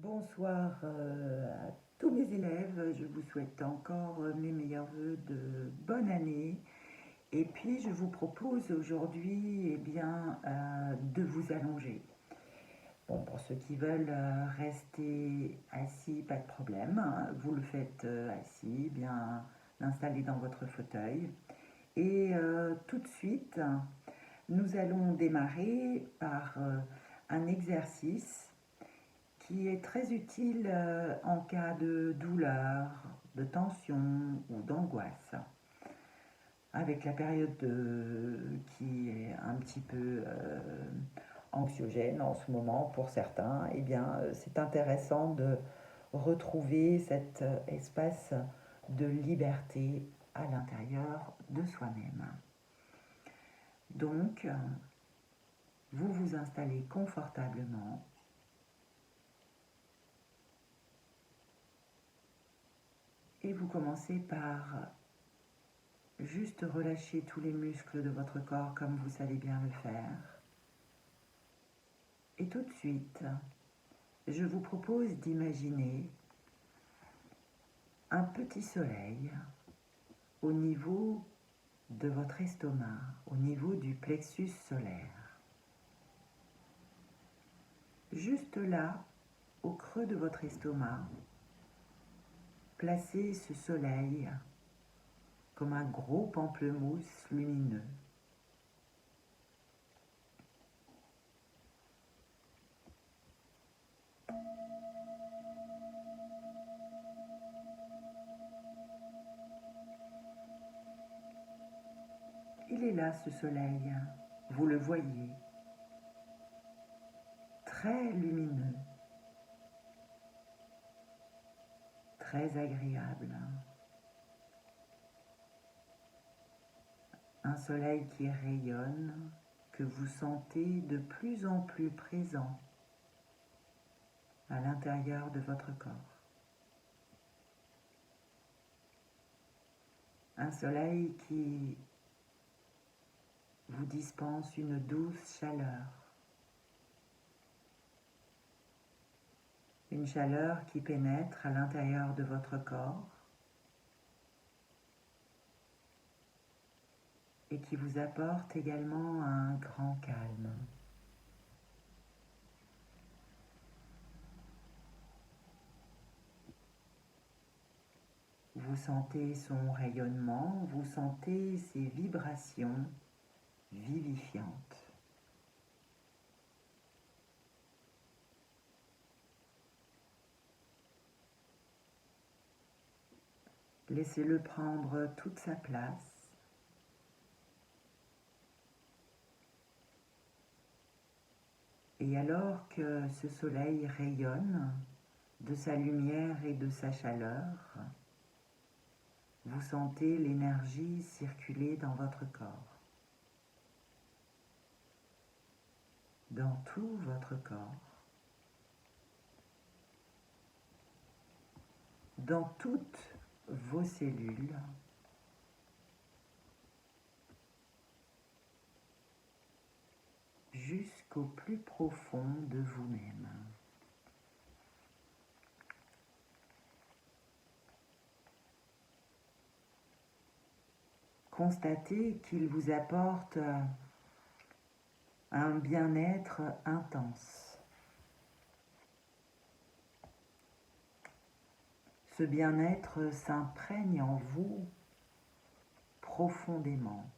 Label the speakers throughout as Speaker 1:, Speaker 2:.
Speaker 1: Bonsoir à tous mes élèves, je vous souhaite encore mes meilleurs voeux de bonne année. Et puis je vous propose aujourd'hui de vous allonger. Bon, pour ceux qui veulent rester assis, pas de problème, hein. Vous le faites assis, bien installé dans votre fauteuil. Et tout de suite, nous allons démarrer par un exercice qui est très utile en cas de douleur, de tension ou d'angoisse. Avec la période qui est un petit peu anxiogène en ce moment pour certains, c'est intéressant de retrouver cet espace de liberté à l'intérieur de soi-même. Donc, vous vous installez confortablement. Et vous commencez par juste relâcher tous les muscles de votre corps comme vous savez bien le faire. Et tout de suite, je vous propose d'imaginer un petit soleil au niveau de votre estomac, au niveau du plexus solaire. Juste là, au creux de votre estomac, placez ce soleil comme un gros pamplemousse lumineux. Il est là, ce soleil, vous le voyez, très lumineux, très agréable. Un soleil qui rayonne, que vous sentez de plus en plus présent à l'intérieur de votre corps. Un soleil qui vous dispense une douce chaleur. Une chaleur qui pénètre à l'intérieur de votre corps et qui vous apporte également un grand calme. Vous sentez son rayonnement, vous sentez ses vibrations vivifiantes. Laissez-le prendre toute sa place. Et alors que ce soleil rayonne de sa lumière et de sa chaleur, vous sentez l'énergie circuler dans votre corps, dans tout votre corps, dans toutes vos cellules, jusqu'au plus profond de vous-même. Constatez qu'il vous apporte un bien-être intense. Ce bien-être s'imprègne en vous profondément.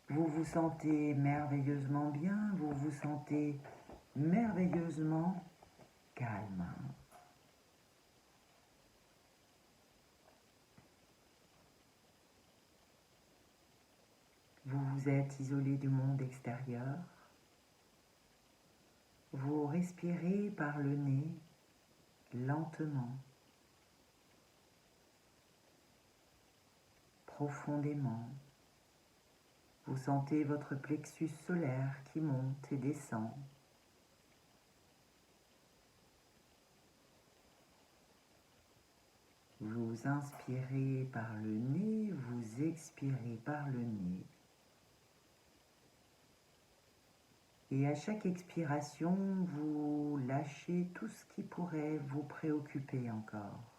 Speaker 1: Vous vous sentez merveilleusement bien, vous vous sentez merveilleusement calme. Vous vous êtes isolé du monde extérieur. Vous respirez par le nez lentement, profondément. Vous sentez votre plexus solaire qui monte et descend. Vous inspirez par le nez, vous expirez par le nez. Et à chaque expiration, vous lâchez tout ce qui pourrait vous préoccuper encore.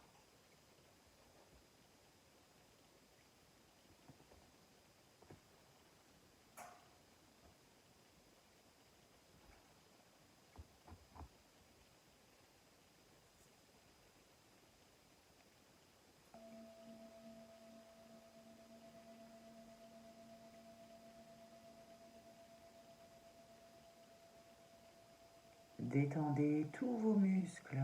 Speaker 1: Détendez tous vos muscles.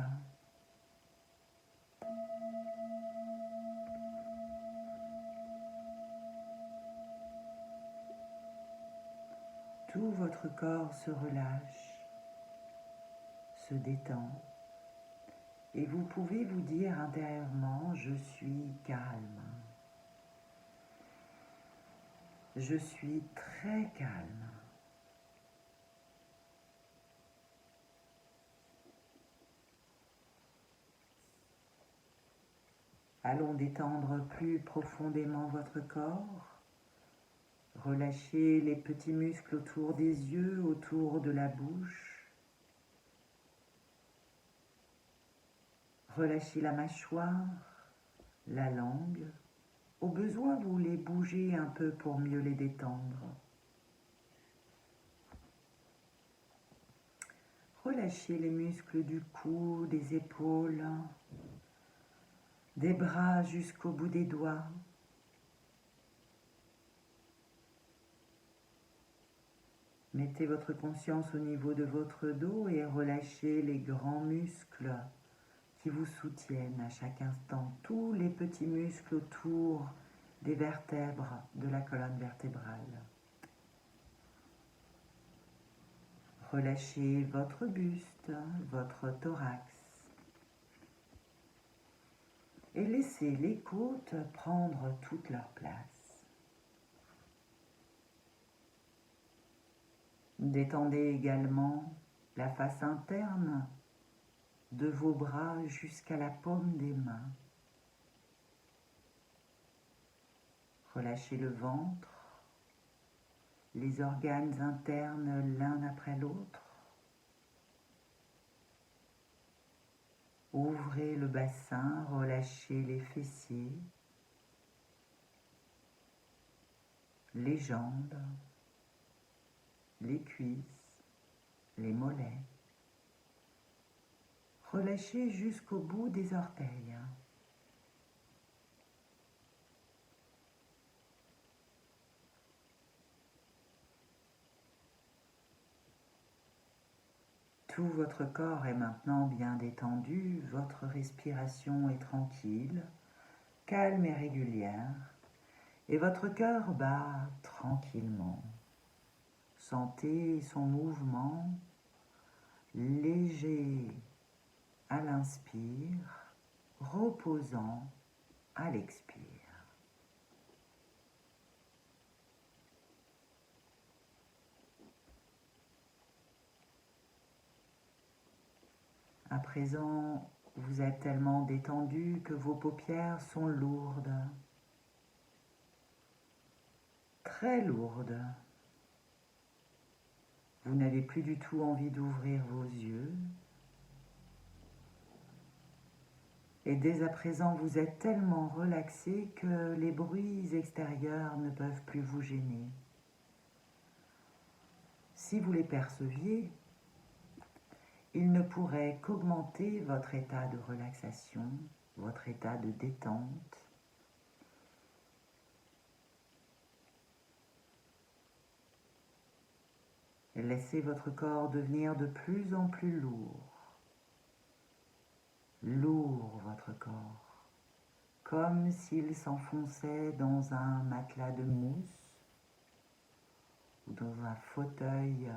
Speaker 1: Tout votre corps se relâche, se détend. Et vous pouvez vous dire intérieurement, je suis calme. Je suis très calme. Allons détendre plus profondément votre corps. Relâchez les petits muscles autour des yeux, autour de la bouche. Relâchez la mâchoire, la langue. Au besoin, vous les bougez un peu pour mieux les détendre. Relâchez les muscles du cou, des épaules, des bras jusqu'au bout des doigts. Mettez votre conscience au niveau de votre dos et relâchez les grands muscles qui vous soutiennent à chaque instant, tous les petits muscles autour des vertèbres de la colonne vertébrale. Relâchez votre buste, votre thorax et laissez les côtes prendre toute leur place. Détendez également la face interne de vos bras jusqu'à la paume des mains. Relâchez le ventre, les organes internes l'un après l'autre. Ouvrez le bassin, relâchez les fessiers, les jambes, les cuisses, les mollets. Relâchez jusqu'au bout des orteils. Tout votre corps est maintenant bien détendu, votre respiration est tranquille, calme et régulière, et votre cœur bat tranquillement. Sentez son mouvement léger à l'inspire, reposant à l'expire. À présent, vous êtes tellement détendu que vos paupières sont lourdes, très lourdes. Vous n'avez plus du tout envie d'ouvrir vos yeux. Et dès à présent, vous êtes tellement relaxé que les bruits extérieurs ne peuvent plus vous gêner. Si vous les perceviez, ils ne pourraient qu'augmenter votre état de relaxation, votre état de détente. Laissez votre corps devenir de plus en plus lourd. Lourd votre corps, comme s'il s'enfonçait dans un matelas de mousse ou dans un fauteuil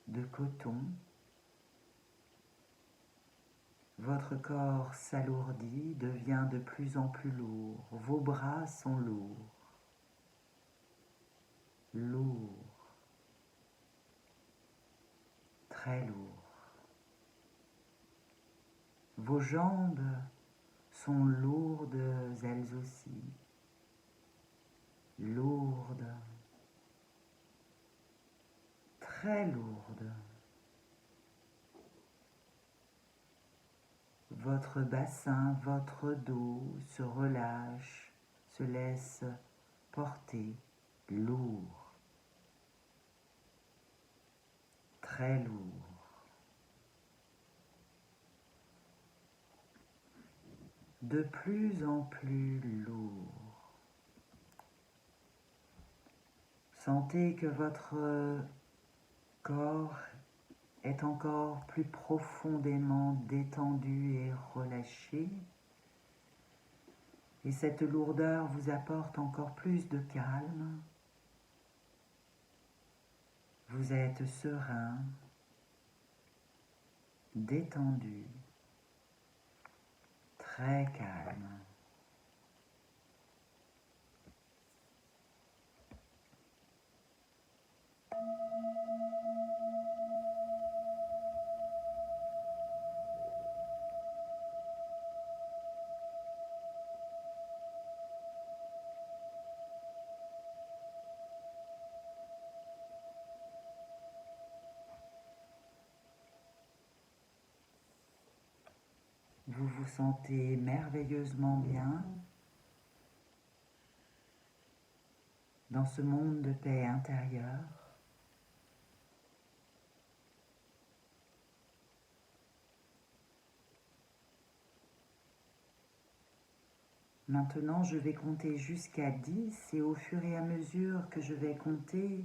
Speaker 1: de coton. Votre corps s'alourdit, devient de plus en plus lourd. Vos bras sont lourds. Lourds. Très lourds. Vos jambes sont lourdes elles aussi. très lourde. Votre bassin, votre dos se relâche, se laisse porter, lourd, très lourd. De plus en plus lourd. Sentez que votre corps est encore plus profondément détendu et relâché. Et cette lourdeur vous apporte encore plus de calme. Vous êtes serein, détendu, très calme. Vous vous sentez merveilleusement bien dans ce monde de paix intérieure. Maintenant, je vais compter jusqu'à 10 et au fur et à mesure que je vais compter,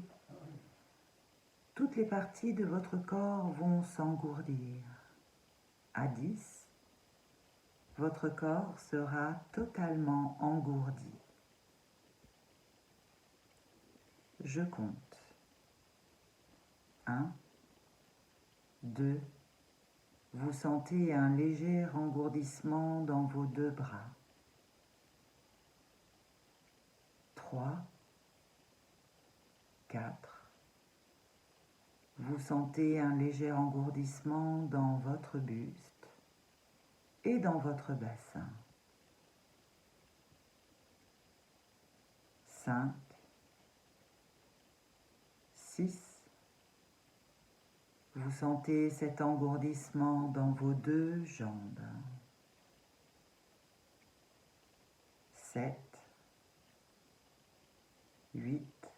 Speaker 1: toutes les parties de votre corps vont s'engourdir. À 10, votre corps sera totalement engourdi. Je compte. 1, 2, vous sentez un léger engourdissement dans vos deux bras. 3, 4, vous sentez un léger engourdissement dans votre buste et dans votre bassin. 5, 6, vous sentez cet engourdissement dans vos deux jambes. 7, 8,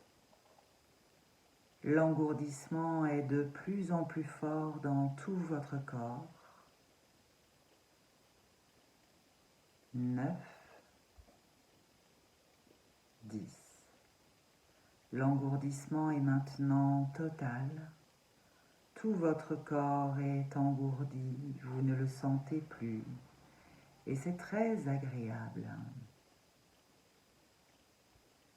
Speaker 1: l'engourdissement est de plus en plus fort dans tout votre corps. 9, 10. L'engourdissement est maintenant total. Tout votre corps est engourdi, vous ne le sentez plus. Et c'est très agréable.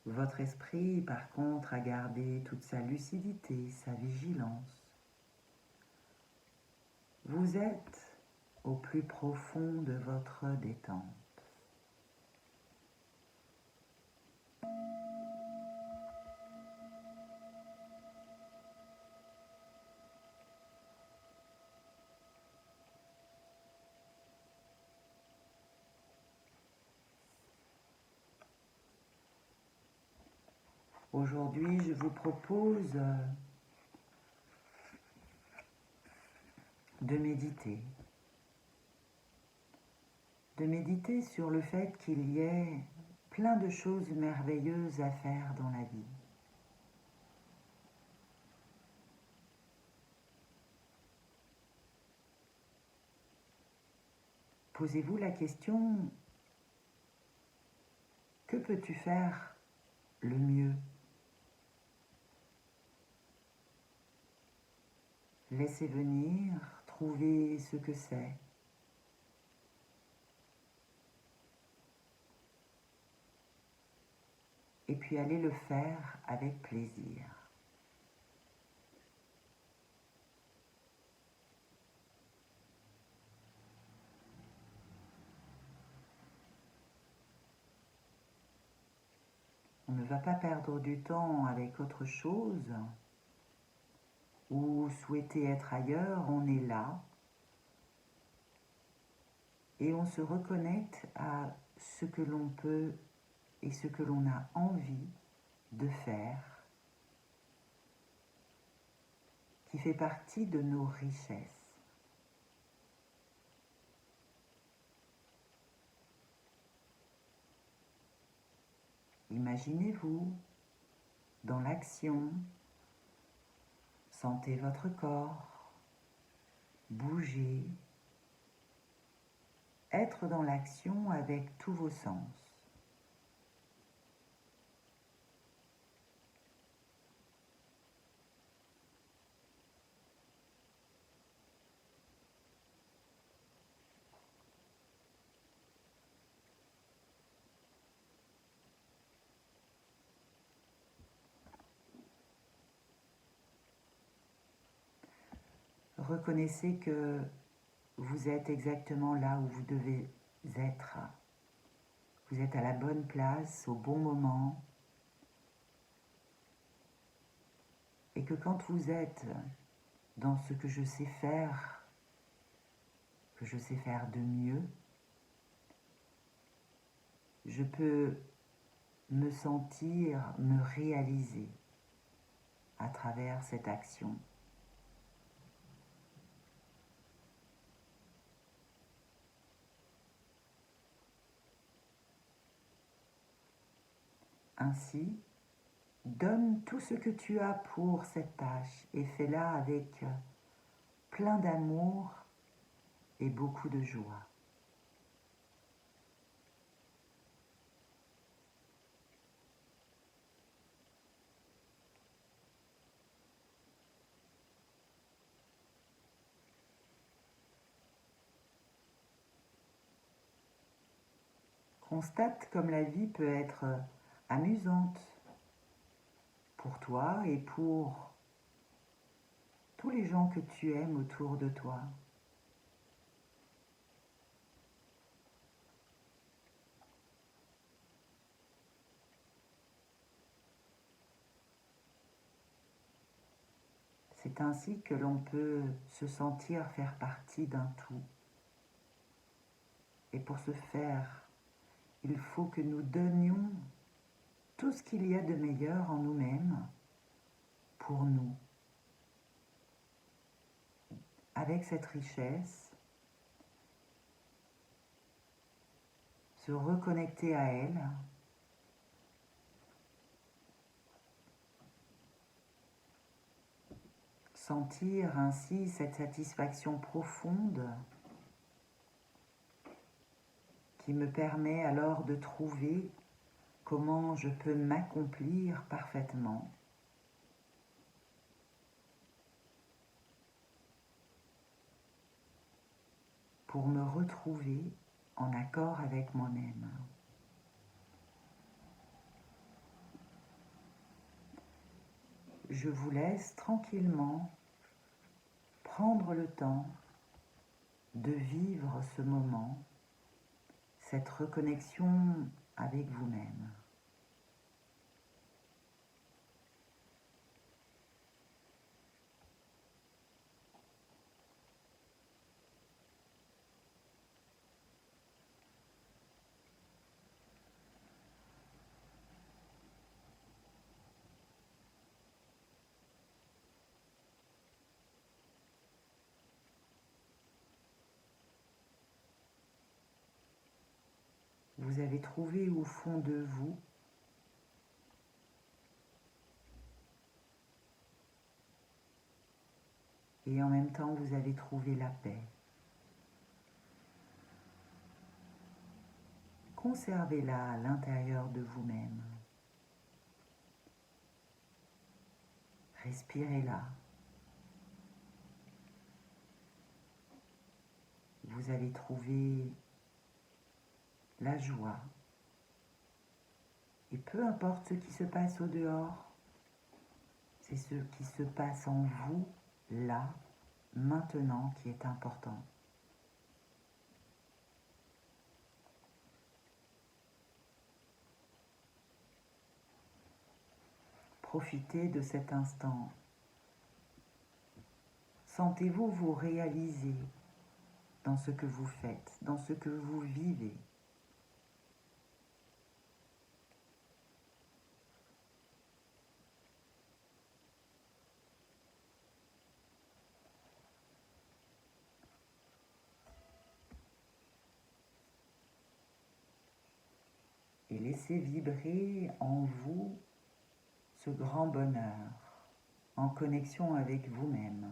Speaker 1: Votre esprit, par contre, a gardé toute sa lucidité, sa vigilance. Vous êtes au plus profond de votre détente. Aujourd'hui, je vous propose de méditer. De méditer sur le fait qu'il y ait plein de choses merveilleuses à faire dans la vie. Posez-vous la question, que peux-tu faire le mieux? Laissez venir, trouvez ce que c'est. Et puis allez le faire avec plaisir. On ne va pas perdre du temps avec autre chose ou souhaiter être ailleurs, on est là et on se reconnecte à ce que l'on peut et ce que l'on a envie de faire qui fait partie de nos richesses. Imaginez-vous dans l'action, sentez votre corps bouger, être dans l'action avec tous vos sens. Reconnaissez que vous êtes exactement là où vous devez être. Vous êtes à la bonne place, au bon moment. Et que quand vous êtes dans ce que je sais faire, que je sais faire de mieux, je peux me sentir, me réaliser à travers cette action. Ainsi, donne tout ce que tu as pour cette tâche et fais-la avec plein d'amour et beaucoup de joie. Constate comme la vie peut être amusante pour toi et pour tous les gens que tu aimes autour de toi. C'est ainsi que l'on peut se sentir faire partie d'un tout. Et pour ce faire, il faut que nous donnions tout ce qu'il y a de meilleur en nous-mêmes pour nous. Avec cette richesse, se reconnecter à elle, sentir ainsi cette satisfaction profonde qui me permet alors de trouver comment je peux m'accomplir parfaitement. Pour me retrouver en accord avec moi-même. Je vous laisse tranquillement prendre le temps de vivre ce moment, cette reconnexion avec vous-même. Vous avez trouvé au fond de vous et en même temps vous avez trouvé la paix. Conservez-la à l'intérieur de vous-même. Respirez-la. Vous avez trouvé la joie. Et peu importe ce qui se passe au dehors, c'est ce qui se passe en vous, là, maintenant, qui est important. Profitez de cet instant. Sentez-vous vous réaliser dans ce que vous faites, dans ce que vous vivez. laissez vibrer en vous ce grand bonheur, en connexion avec vous-même.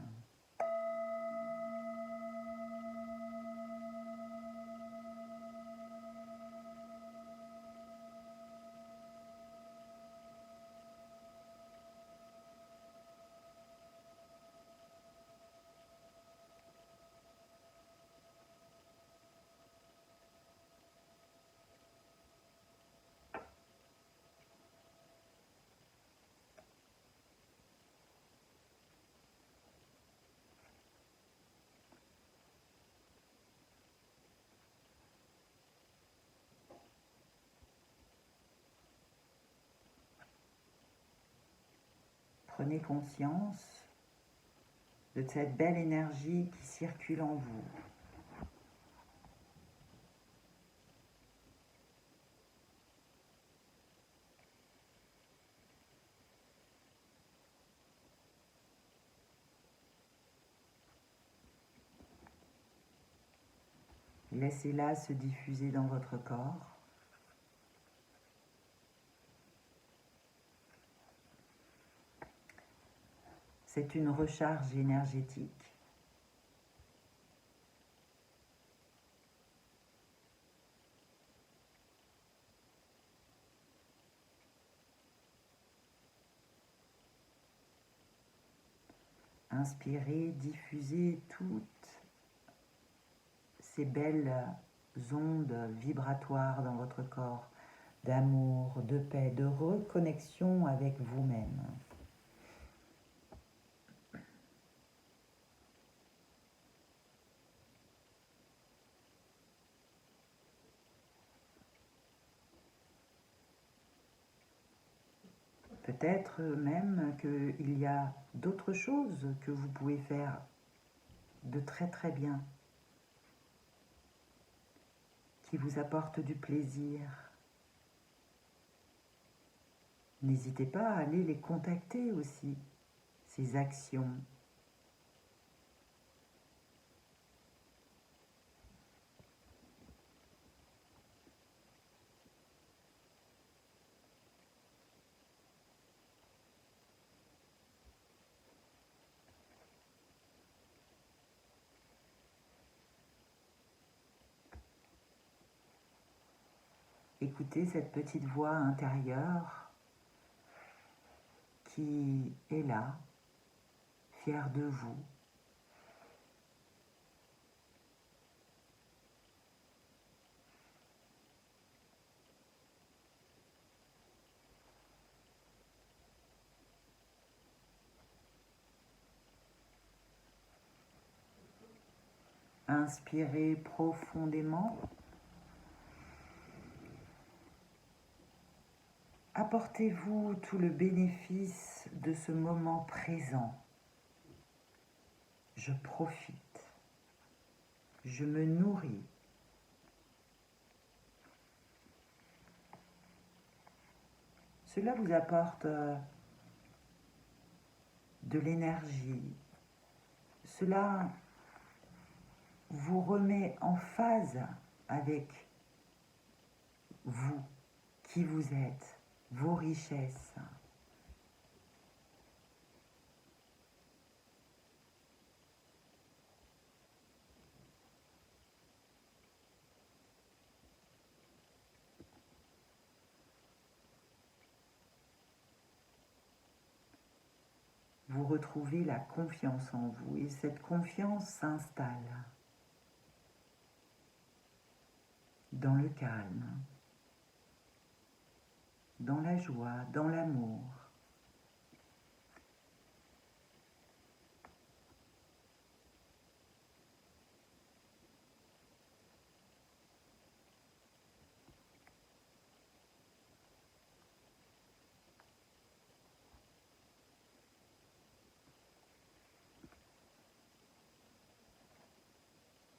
Speaker 1: Prenez conscience de cette belle énergie qui circule en vous. Laissez-la se diffuser dans votre corps. C'est une recharge énergétique. Inspirez, diffusez toutes ces belles ondes vibratoires dans votre corps, d'amour, de paix, de reconnexion avec vous-même. Peut-être même qu'il y a d'autres choses que vous pouvez faire de très très bien, qui vous apportent du plaisir. N'hésitez pas à aller les contacter aussi, ces actions. Écoutez cette petite voix intérieure qui est là, fière de vous. Inspirez profondément. Apportez-vous tout le bénéfice de ce moment présent. Je profite. Je me nourris. Cela vous apporte de l'énergie. Cela vous remet en phase avec vous, qui vous êtes, vos richesses. Vous retrouvez la confiance en vous et cette confiance s'installe dans le calme, dans la joie, dans l'amour.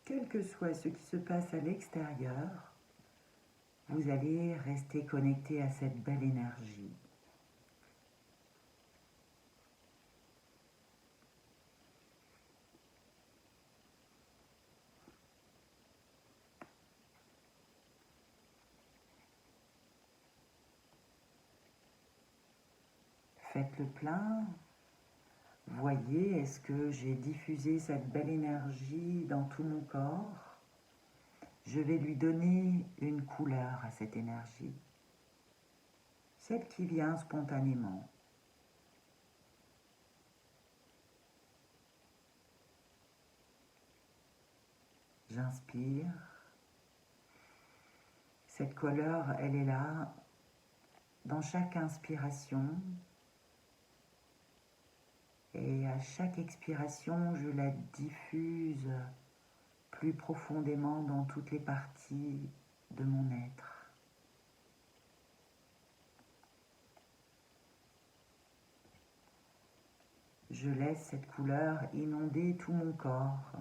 Speaker 1: Quel que soit ce qui se passe à l'extérieur, vous allez rester connecté à cette belle énergie. Faites le plein. Voyez, est-ce que j'ai diffusé cette belle énergie dans tout mon corps? Je vais lui donner une couleur à cette énergie, celle qui vient spontanément. J'inspire. Cette couleur, elle est là, dans chaque inspiration. Et à chaque expiration, je la diffuse plus profondément dans toutes les parties de mon être. Je laisse cette couleur inonder tout mon corps.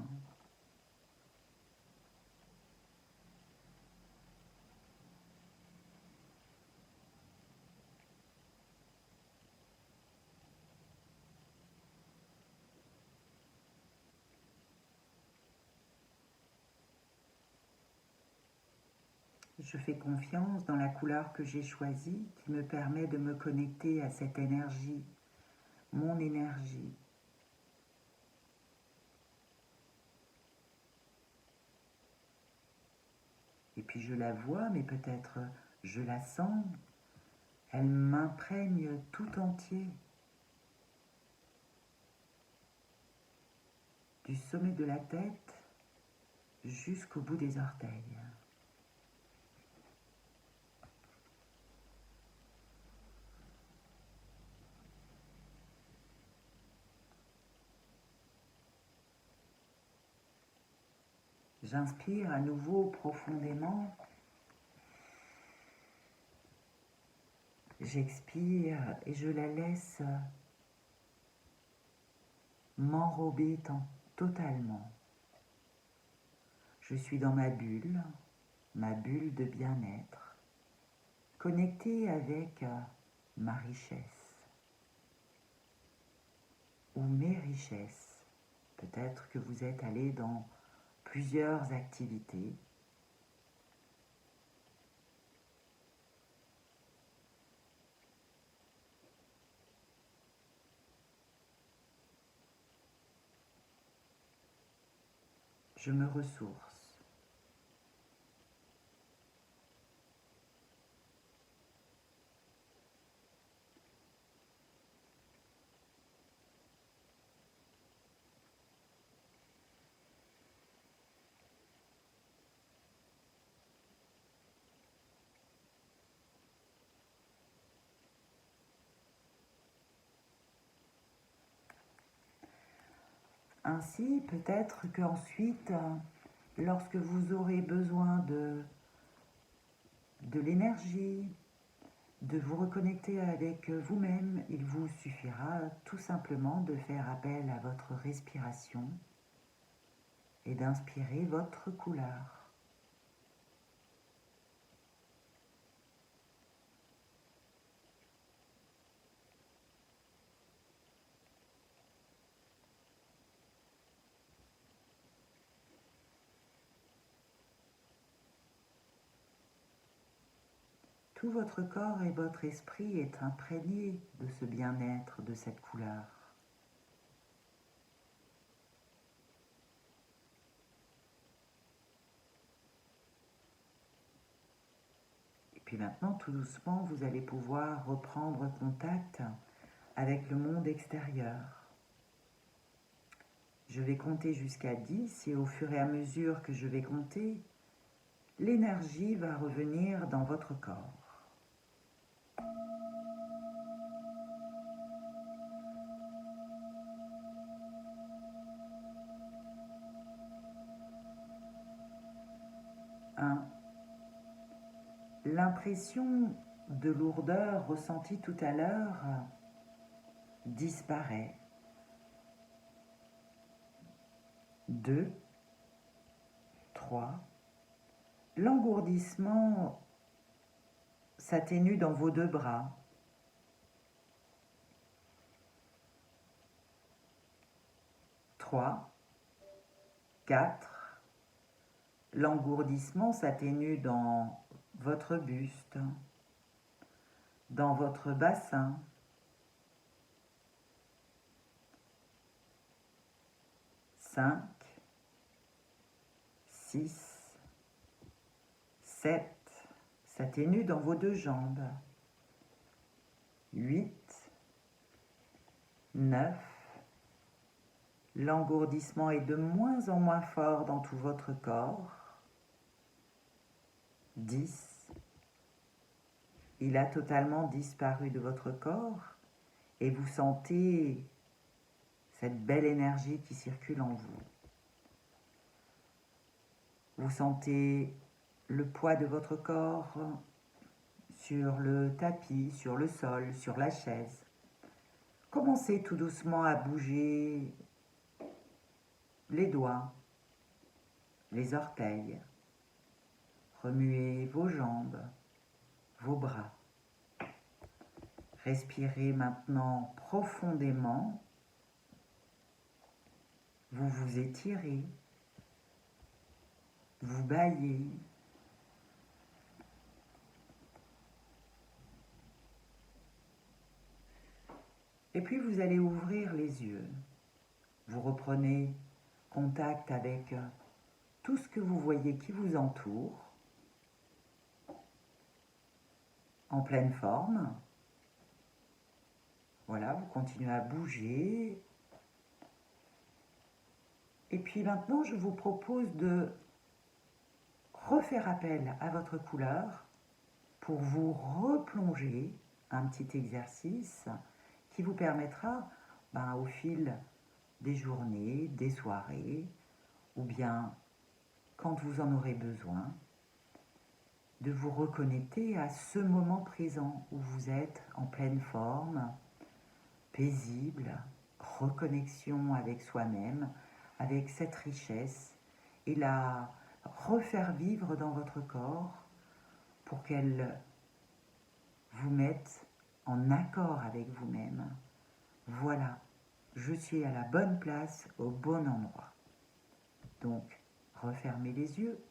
Speaker 1: Je fais confiance dans la couleur que j'ai choisie qui me permet de me connecter à cette énergie, mon énergie. Et puis je la vois, mais peut-être je la sens. Elle m'imprègne tout entier. Du sommet de la tête jusqu'au bout des orteils. J'inspire à nouveau profondément. J'expire et je la laisse m'enrober totalement. Je suis dans ma bulle de bien-être, connectée avec ma richesse ou mes richesses. Peut-être que vous êtes allé dans plusieurs activités. Je me ressource. Ainsi, peut-être qu'ensuite, lorsque vous aurez besoin de l'énergie, de vous reconnecter avec vous-même, il vous suffira tout simplement de faire appel à votre respiration et d'inspirer votre couleur. Tout votre corps et votre esprit est imprégné de ce bien-être, de cette couleur. Et puis maintenant, tout doucement, vous allez pouvoir reprendre contact avec le monde extérieur. Je vais compter jusqu'à 10 et au fur et à mesure que je vais compter, l'énergie va revenir dans votre corps. 1. L'impression de lourdeur ressentie tout à l'heure disparaît. 2. 3. L'engourdissement s'atténue dans vos deux bras. 3. 4. L'engourdissement s'atténue dans votre buste, dans votre bassin, 5, 6, 7, s'atténue dans vos 2 jambes. 8, 9, l'engourdissement est de moins en moins fort dans tout votre corps. 10, il a totalement disparu de votre corps et vous sentez cette belle énergie qui circule en vous. Vous sentez le poids de votre corps sur le tapis, sur le sol, sur la chaise. Commencez tout doucement à bouger les doigts, les orteils. Remuez vos jambes, vos bras. Respirez maintenant profondément. Vous vous étirez, vous bâillez. Et puis vous allez ouvrir les yeux. Vous reprenez contact avec tout ce que vous voyez qui vous entoure, en pleine forme. Voilà, vous continuez à bouger. Et puis maintenant, je vous propose de refaire appel à votre couleur pour vous replonger, un petit exercice qui vous permettra, au fil des journées, des soirées, ou bien quand vous en aurez besoin, de vous reconnecter à ce moment présent où vous êtes en pleine forme, paisible, reconnexion avec soi-même, avec cette richesse, et la refaire vivre dans votre corps pour qu'elle vous mette en accord avec vous-même. Voilà, je suis à la bonne place, au bon endroit. Donc, refermez les yeux.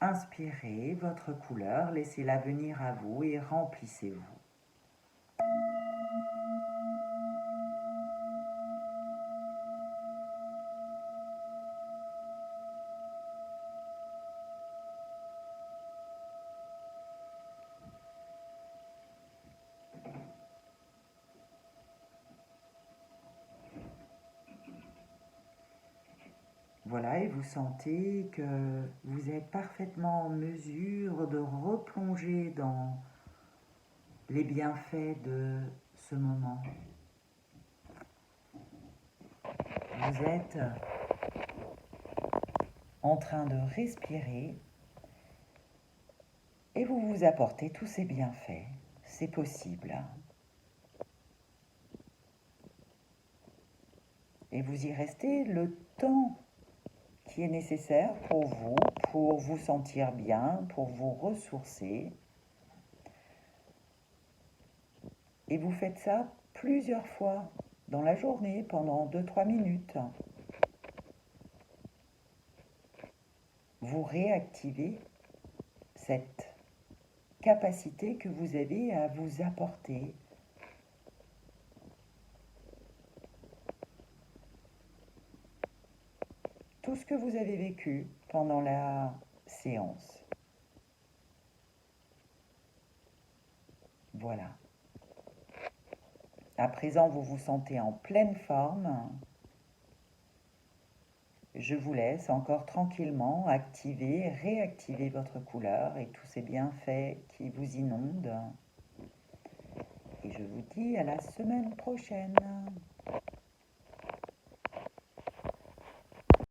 Speaker 1: Inspirez votre couleur, laissez-la venir à vous et remplissez-vous. Voilà, et vous sentez que vous êtes parfaitement en mesure de replonger dans les bienfaits de ce moment. Vous êtes en train de respirer et vous vous apportez tous ces bienfaits. C'est possible. Et vous y restez le temps qui est nécessaire pour vous sentir bien, pour vous ressourcer. Et vous faites ça plusieurs fois dans la journée, pendant 2-3 minutes. Vous réactivez cette capacité que vous avez à vous apporter tout ce que vous avez vécu pendant la séance. Voilà. À présent, vous vous sentez en pleine forme. Je vous laisse encore tranquillement activer, réactiver votre couleur et tous ces bienfaits qui vous inondent. Et je vous dis à la semaine prochaine.